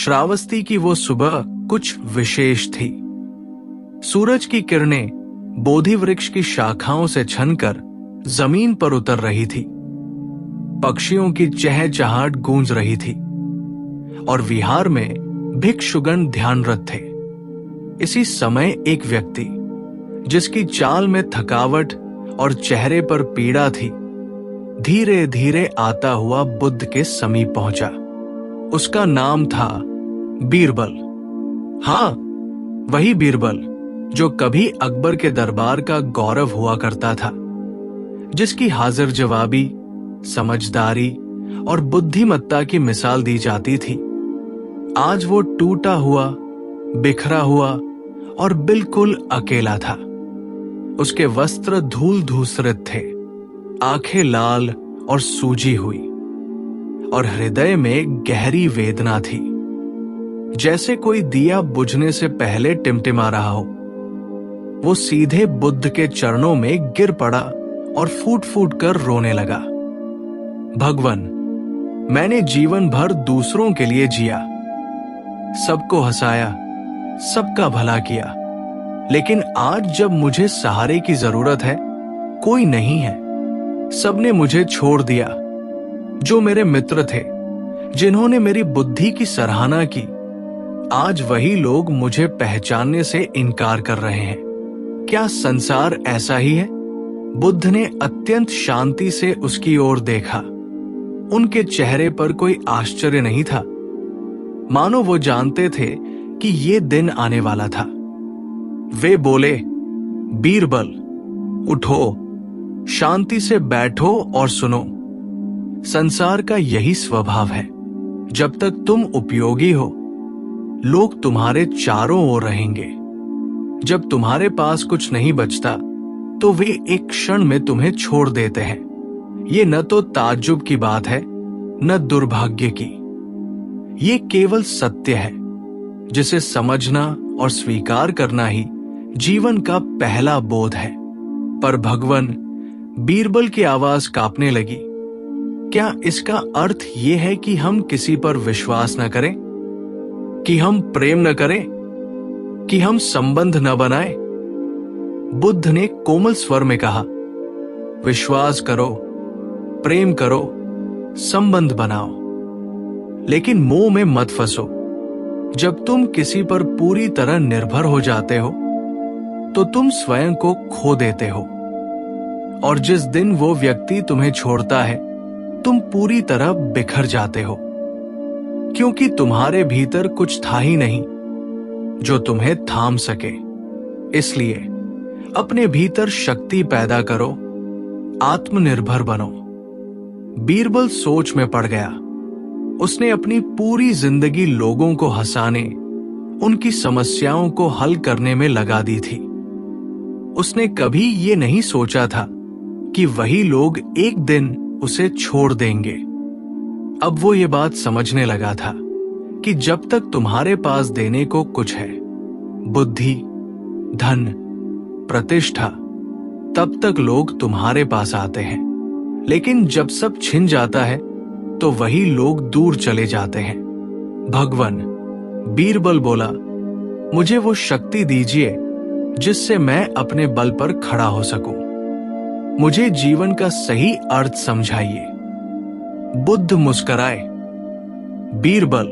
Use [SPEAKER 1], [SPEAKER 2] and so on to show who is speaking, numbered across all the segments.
[SPEAKER 1] श्रावस्ती की वो सुबह कुछ विशेष थी। सूरज की किरणें बोधि वृक्ष की शाखाओं से छनकर जमीन पर उतर रही थी। पक्षियों की चहचहाट गूंज रही थी और विहार में भिक्षुगण ध्यानरत थे। इसी समय एक व्यक्ति, जिसकी चाल में थकावट और चेहरे पर पीड़ा थी, धीरे धीरे आता हुआ बुद्ध के समीप पहुंचा। उसका नाम था बीरबल। हाँ, वही बीरबल जो कभी अकबर के दरबार का गौरव हुआ करता था, जिसकी हाजिर जवाबी, समझदारी और बुद्धिमत्ता की मिसाल दी जाती थी। आज वो टूटा हुआ, बिखरा हुआ और बिल्कुल अकेला था। उसके वस्त्र धूल धूसरित थे, आंखें लाल और सूजी हुई, और हृदय में गहरी वेदना थी, जैसे कोई दिया बुझने से पहले टिमटिमा रहा हो। वो सीधे बुद्ध के चरणों में गिर पड़ा और फूट फूट कर रोने लगा। भगवन, मैंने जीवन भर दूसरों के लिए जिया, सबको हंसाया, सबका भला किया, लेकिन आज जब मुझे सहारे की जरूरत है, कोई नहीं है। सबने मुझे छोड़ दिया। जो मेरे मित्र थे, जिन्होंने मेरी बुद्धि की सराहना की, आज वही लोग मुझे पहचानने से इनकार कर रहे हैं। क्या संसार ऐसा ही है? बुद्ध ने अत्यंत शांति से उसकी ओर देखा। उनके चेहरे पर कोई आश्चर्य नहीं था, मानो वो जानते थे कि ये दिन आने वाला था। वे बोले, बीरबल, उठो, शांति से बैठो और सुनो। संसार का यही स्वभाव है। जब तक तुम उपयोगी हो, लोग तुम्हारे चारों ओर रहेंगे। जब तुम्हारे पास कुछ नहीं बचता, तो वे एक क्षण में तुम्हें छोड़ देते हैं। ये न तो ताज्जुब की बात है, न दुर्भाग्य की। ये केवल सत्य है, जिसे समझना और स्वीकार करना ही जीवन का पहला बोध है। पर भगवन, बीरबल की आवाज कांपने लगी। क्या इसका अर्थ यह है कि हम किसी पर विश्वास न करें, कि हम प्रेम न करें, कि हम संबंध न बनाएं? बुद्ध ने कोमल स्वर में कहा, विश्वास करो, प्रेम करो, संबंध बनाओ, लेकिन मोह में मत फंसो। जब तुम किसी पर पूरी तरह निर्भर हो जाते हो, तो तुम स्वयं को खो देते हो, और जिस दिन वो व्यक्ति तुम्हें छोड़ता है, तुम पूरी तरह बिखर जाते हो, क्योंकि तुम्हारे भीतर कुछ था ही नहीं जो तुम्हें थाम सके। इसलिए अपने भीतर शक्ति पैदा करो, आत्मनिर्भर बनो। बीरबल सोच में पड़ गया। उसने अपनी पूरी जिंदगी लोगों को हंसाने, उनकी समस्याओं को हल करने में लगा दी थी। उसने कभी ये नहीं सोचा था कि वही लोग एक दिन उसे छोड़ देंगे। अब वो ये बात समझने लगा था कि जब तक तुम्हारे पास देने को कुछ है, बुद्धि, धन, प्रतिष्ठा, तब तक लोग तुम्हारे पास आते हैं। लेकिन जब सब छिन जाता है, तो वही लोग दूर चले जाते हैं। भगवन, बीरबल बोला, मुझे वो शक्ति दीजिए जिससे मैं अपने बल पर खड़ा हो सकूं। मुझे जीवन का सही अर्थ समझाइए। बुद्ध मुस्कुराए। बीरबल,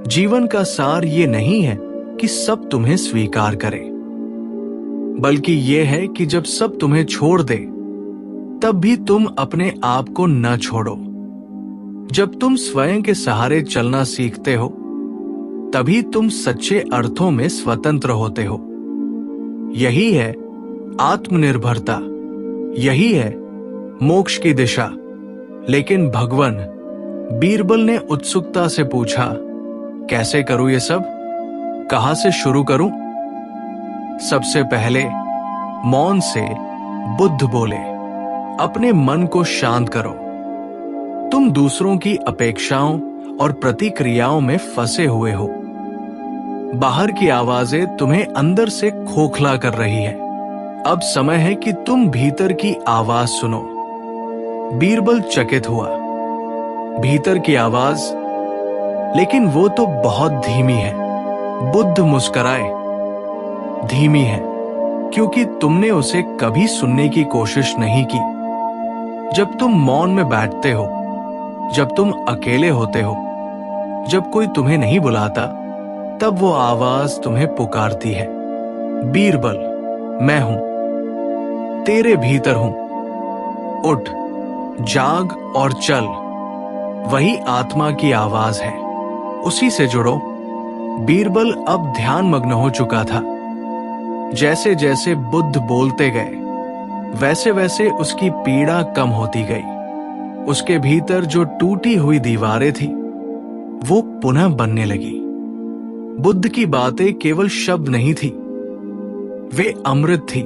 [SPEAKER 1] जीवन का सार ये नहीं है कि सब तुम्हें स्वीकार करें, बल्कि ये है कि जब सब तुम्हें छोड़ दे, तब भी तुम अपने आप को न छोड़ो। जब तुम स्वयं के सहारे चलना सीखते हो, तभी तुम सच्चे अर्थों में स्वतंत्र होते हो। यही है आत्मनिर्भरता, यही है मोक्ष की दिशा। लेकिन भगवन, बीरबल ने उत्सुकता से पूछा, कैसे करूं ये सब? कहां से शुरू करूं? सबसे पहले मौन से बुद्ध बोले, अपने मन को शांत करो। तुम दूसरों की अपेक्षाओं और प्रतिक्रियाओं में फंसे हुए हो। बाहर की आवाजें तुम्हें अंदर से खोखला कर रही है। अब समय है कि तुम भीतर की आवाज सुनो। बीरबल चकित हुआ। भीतर की आवाज, लेकिन वो तो बहुत धीमी है। बुद्ध मुस्कुराए। धीमी है क्योंकि तुमने उसे कभी सुनने की कोशिश नहीं की। जब तुम मौन में बैठते हो, जब तुम अकेले होते हो, जब कोई तुम्हें नहीं बुलाता, तब वो आवाज तुम्हें पुकारती है, बीरबल, मैं हूं, तेरे भीतर हूं, उठ, जाग और चल। वही आत्मा की आवाज है, उसी से जुड़ो। बीरबल अब ध्यान मग्न हो चुका था। जैसे जैसे बुद्ध बोलते गए, वैसे वैसे उसकी पीड़ा कम होती गई। उसके भीतर जो टूटी हुई दीवारें थी, वो पुनः बनने लगी। बुद्ध की बातें केवल शब्द नहीं थी, वे अमृत थी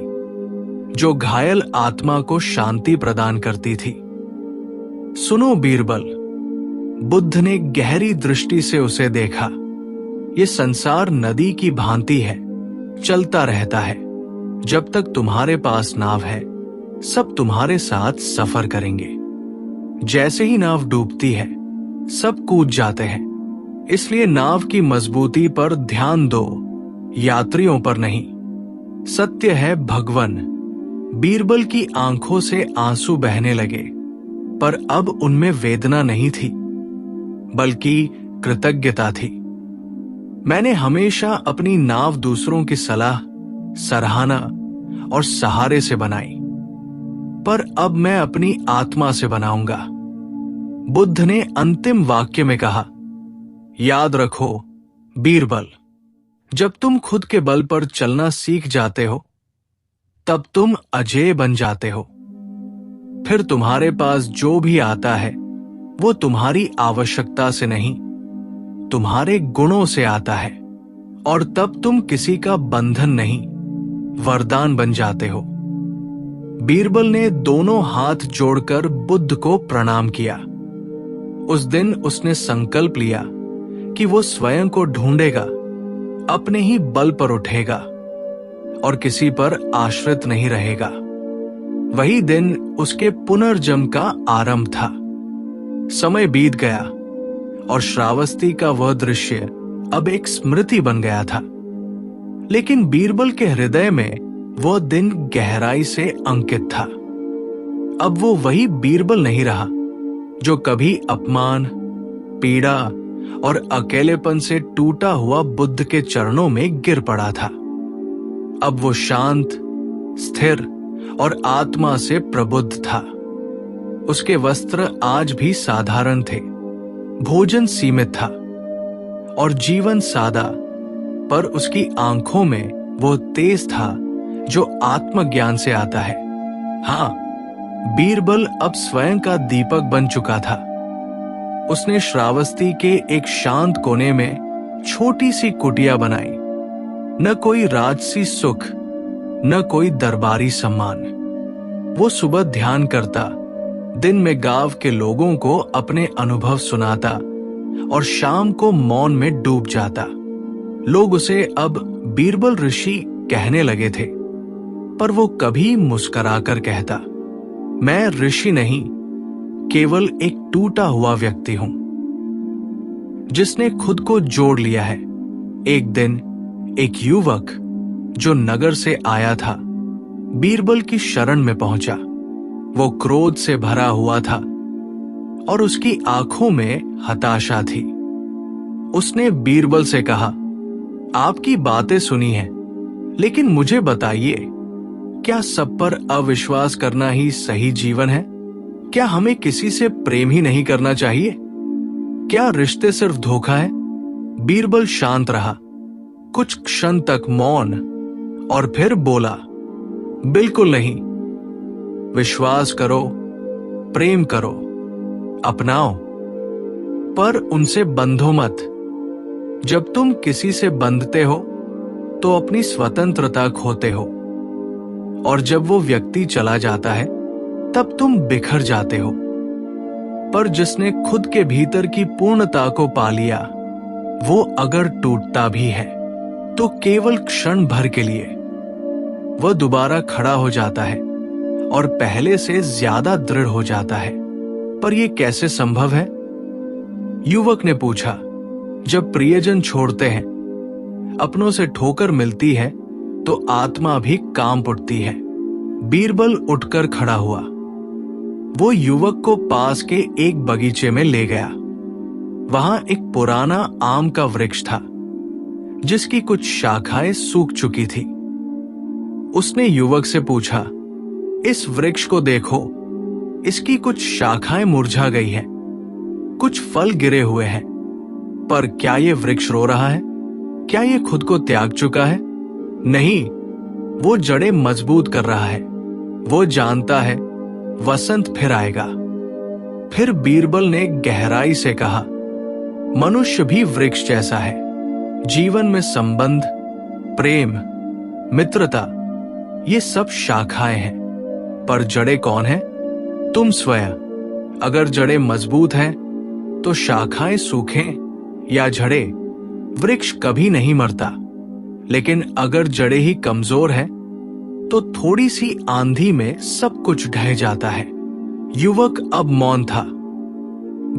[SPEAKER 1] जो घायल आत्मा को शांति प्रदान करती थी। सुनो बीरबल, बुद्ध ने गहरी दृष्टि से उसे देखा। ये संसार नदी की भांति है, चलता रहता है। जब तक तुम्हारे पास नाव है, सब तुम्हारे साथ सफर करेंगे। जैसे ही नाव डूबती है, सब कूद जाते हैं। इसलिए नाव की मजबूती पर ध्यान दो, यात्रियों पर नहीं। सत्य है भगवन। बीरबल की आंखों से आंसू बहने लगे, पर अब उनमें वेदना नहीं थी, बल्कि कृतज्ञता थी। मैंने हमेशा अपनी नाव दूसरों की सलाह, सराहना और सहारे से बनाई, पर अब मैं अपनी आत्मा से बनाऊंगा। बुद्ध ने अंतिम वाक्य में कहा, याद रखो बीरबल, जब तुम खुद के बल पर चलना सीख जाते हो, तब तुम अजेय बन जाते हो। फिर तुम्हारे पास जो भी आता है, वो तुम्हारी आवश्यकता से नहीं, तुम्हारे गुणों से आता है, और तब तुम किसी का बंधन नहीं, वरदान बन जाते हो। बीरबल ने दोनों हाथ जोड़कर बुद्ध को प्रणाम किया। उस दिन उसने संकल्प लिया कि वो स्वयं को ढूंढेगा, अपने ही बल पर उठेगा और किसी पर आश्रित नहीं रहेगा। वही दिन उसके पुनर्जन्म का आरंभ था। समय बीत गया और श्रावस्ती का वह दृश्य अब एक स्मृति बन गया था। लेकिन बीरबल के हृदय में वह दिन गहराई से अंकित था। अब वो वही बीरबल नहीं रहा जो कभी अपमान, पीड़ा और अकेलेपन से टूटा हुआ बुद्ध के चरणों में गिर पड़ा था। अब वो शांत, स्थिर और आत्मा से प्रबुद्ध था। उसके वस्त्र आज भी साधारण थे, भोजन सीमित था और जीवन सादा, पर उसकी आंखों में वो तेज था जो आत्मज्ञान से आता है। हाँ, बीरबल अब स्वयं का दीपक बन चुका था। उसने श्रावस्ती के एक शांत कोने में छोटी सी कुटिया बनाई। न कोई राजसी सुख, न कोई दरबारी सम्मान। वो सुबह ध्यान करता, दिन में गांव के लोगों को अपने अनुभव सुनाता और शाम को मौन में डूब जाता। लोग उसे अब बीरबल ऋषि कहने लगे थे, पर वो कभी मुस्कुराकर कहता, मैं ऋषि नहीं, केवल एक टूटा हुआ व्यक्ति हूं जिसने खुद को जोड़ लिया है। एक दिन एक युवक जो नगर से आया था, बीरबल की शरण में पहुंचा। वो क्रोध से भरा हुआ था और उसकी आंखों में हताशा थी। उसने बीरबल से कहा, आपकी बातें सुनी हैं, लेकिन मुझे बताइए, क्या सब पर अविश्वास करना ही सही जीवन है? क्या हमें किसी से प्रेम ही नहीं करना चाहिए? क्या रिश्ते सिर्फ धोखा है? बीरबल शांत रहा, कुछ क्षण तक मौन, और फिर बोला, बिल्कुल नहीं। विश्वास करो, प्रेम करो, अपनाओ, पर उनसे बंधो मत। जब तुम किसी से बंधते हो तो अपनी स्वतंत्रता खोते हो, और जब वो व्यक्ति चला जाता है तब तुम बिखर जाते हो। पर जिसने खुद के भीतर की पूर्णता को पा लिया, वो अगर टूटता भी है तो केवल क्षण भर के लिए। वह दोबारा खड़ा हो जाता है और पहले से ज्यादा दृढ़ हो जाता है। पर यह कैसे संभव है? युवक ने पूछा, जब प्रियजन छोड़ते हैं, अपनों से ठोकर मिलती है, तो आत्मा भी कांप उठती है। बीरबल उठकर खड़ा हुआ। वो युवक को पास के एक बगीचे में ले गया। वहां एक पुराना आम का वृक्ष था, जिसकी कुछ शाखाएं सूख चुकी थी। उसने युवक से पूछा, इस वृक्ष को देखो, इसकी कुछ शाखाएं मुरझा गई हैं, कुछ फल गिरे हुए हैं, पर क्या ये वृक्ष रो रहा है? क्या ये खुद को त्याग चुका है? नहीं, वो जड़ें मजबूत कर रहा है। वो जानता है वसंत फिर आएगा। फिर बीरबल ने गहराई से कहा, मनुष्य भी वृक्ष जैसा है। जीवन में संबंध, प्रेम, मित्रता, ये सब शाखाएं हैं, पर जड़ें कौन है? तुम स्वयं। अगर जड़ें मजबूत हैं, तो शाखाएं सूखें या झड़े, वृक्ष कभी नहीं मरता। लेकिन अगर जड़ें ही कमजोर हैं, तो थोड़ी सी आंधी में सब कुछ ढह जाता है। युवक अब मौन था।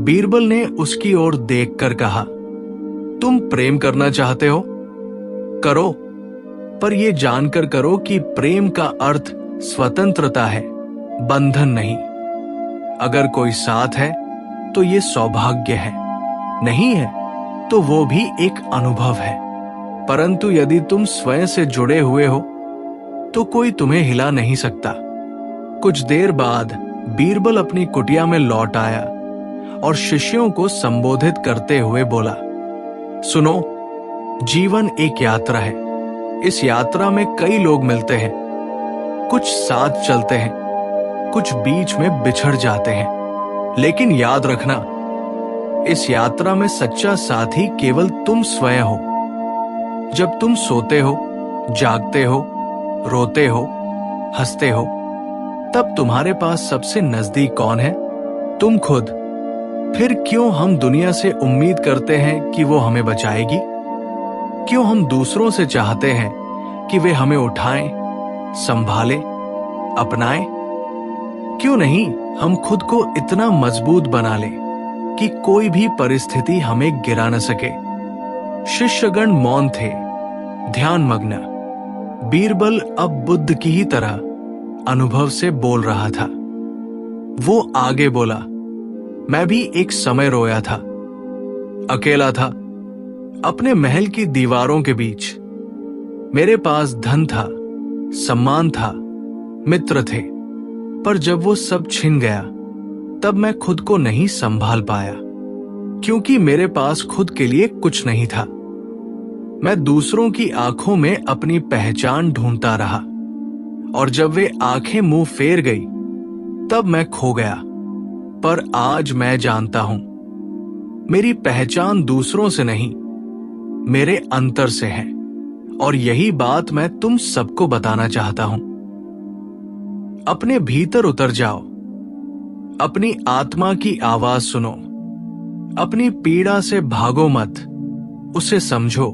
[SPEAKER 1] बीरबल ने उसकी ओर देखकर कहा, तुम प्रेम करना चाहते हो? करो, पर यह जानकर करो कि प्रेम का अर्थ स्वतंत्रता है, बंधन नहीं। अगर कोई साथ है तो ये सौभाग्य है, नहीं है तो वो भी एक अनुभव है। परंतु यदि तुम स्वयं से जुड़े हुए हो, तो कोई तुम्हें हिला नहीं सकता। कुछ देर बाद बीरबल अपनी कुटिया में लौट आया और शिष्यों को संबोधित करते हुए बोला, सुनो, जीवन एक यात्रा है। इस यात्रा में कई लोग मिलते हैं, कुछ साथ चलते हैं, कुछ बीच में बिछड़ जाते हैं। लेकिन याद रखना, इस यात्रा में सच्चा साथी केवल तुम स्वयं हो। जब तुम सोते हो, जागते हो, रोते हो, हंसते हो, तब तुम्हारे पास सबसे नजदीक कौन है? तुम खुद। फिर क्यों हम दुनिया से उम्मीद करते हैं कि वो हमें बचाएगी? क्यों हम दूसरों से चाहते हैं कि वे हमें उठाएं, संभालें, अपनाएं? क्यों नहीं हम खुद को इतना मजबूत बना लें कि कोई भी परिस्थिति हमें गिरा न सके? शिष्यगण मौन थे, ध्यानमग्न। बीरबल अब बुद्ध की ही तरह अनुभव से बोल रहा था। वो आगे बोला, मैं भी एक समय रोया था, अकेला था, अपने महल की दीवारों के बीच। मेरे पास धन था, सम्मान था, मित्र थे, पर जब वो सब छिन गया, तब मैं खुद को नहीं संभाल पाया, क्योंकि मेरे पास खुद के लिए कुछ नहीं था। मैं दूसरों की आंखों में अपनी पहचान ढूंढता रहा, और जब वे आंखें मुंह फेर गई, तब मैं खो गया। पर आज मैं जानता हूं, मेरी पहचान दूसरों से नहीं, मेरे अंतर से है। और यही बात मैं तुम सबको बताना चाहता हूं। अपने भीतर उतर जाओ, अपनी आत्मा की आवाज सुनो, अपनी पीड़ा से भागो मत, उसे समझो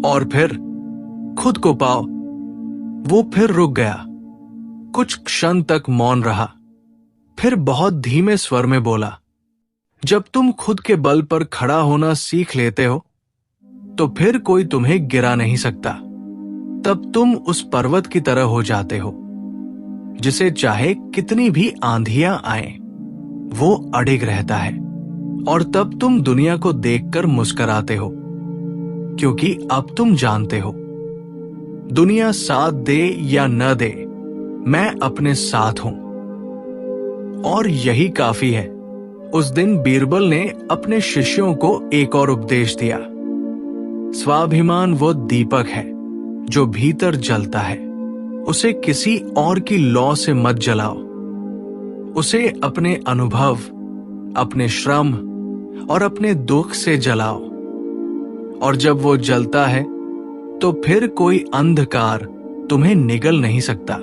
[SPEAKER 1] और फिर खुद को पाओ। वो फिर रुक गया, कुछ क्षण तक मौन रहा, फिर बहुत धीमे स्वर में बोला, जब तुम खुद के बल पर खड़ा होना सीख लेते हो, तो फिर कोई तुम्हें गिरा नहीं सकता। तब तुम उस पर्वत की तरह हो जाते हो, जिसे चाहे कितनी भी आंधियां आए, वो अडिग रहता है। और तब तुम दुनिया को देखकर मुस्कुराते हो, क्योंकि अब तुम जानते हो, दुनिया साथ दे या न दे, मैं अपने साथ हूं। और यही काफी है। उस दिन बीरबल ने अपने शिष्यों को एक और उपदेश दिया। स्वाभिमान वो दीपक है जो भीतर जलता है, उसे किसी और की लौ से मत जलाओ। उसे अपने अनुभव, अपने श्रम और अपने दुख से जलाओ। और जब वो जलता है, तो फिर कोई अंधकार तुम्हें निगल नहीं सकता।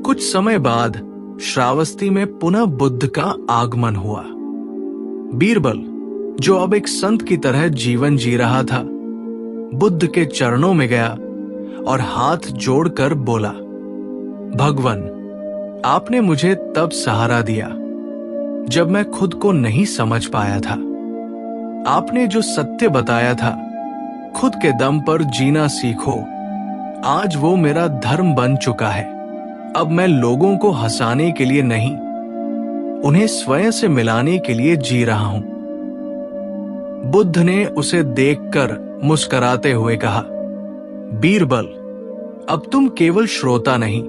[SPEAKER 1] कुछ समय बाद श्रावस्ती में पुनः बुद्ध का आगमन हुआ। बीरबल, जो अब एक संत की तरह जीवन जी रहा था, बुद्ध के चरणों में गया और हाथ जोड़कर बोला, भगवन, आपने मुझे तब सहारा दिया जब मैं खुद को नहीं समझ पाया था। आपने जो सत्य बताया था, खुद के दम पर जीना सीखो, आज वो मेरा धर्म बन चुका है। अब मैं लोगों को हंसाने के लिए नहीं, उन्हें स्वयं से मिलाने के लिए जी रहा हूं। बुद्ध ने उसे देखकर मुस्कुराते हुए कहा, बीरबल, अब तुम केवल श्रोता नहीं,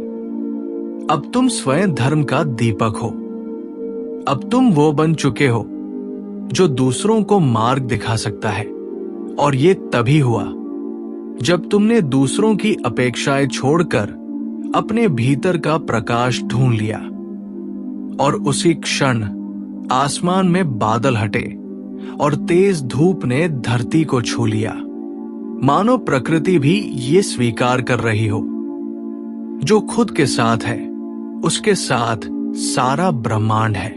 [SPEAKER 1] अब तुम स्वयं धर्म का दीपक हो। अब तुम वो बन चुके हो जो दूसरों को मार्ग दिखा सकता है। और ये तभी हुआ जब तुमने दूसरों की अपेक्षाएं छोड़कर अपने भीतर का प्रकाश ढूंढ लिया। और उसी क्षण आसमान में बादल हटे और तेज धूप ने धरती को छू लिया, मानो प्रकृति भी ये स्वीकार कर रही हो, जो खुद के साथ है उसके साथ सारा ब्रह्मांड है।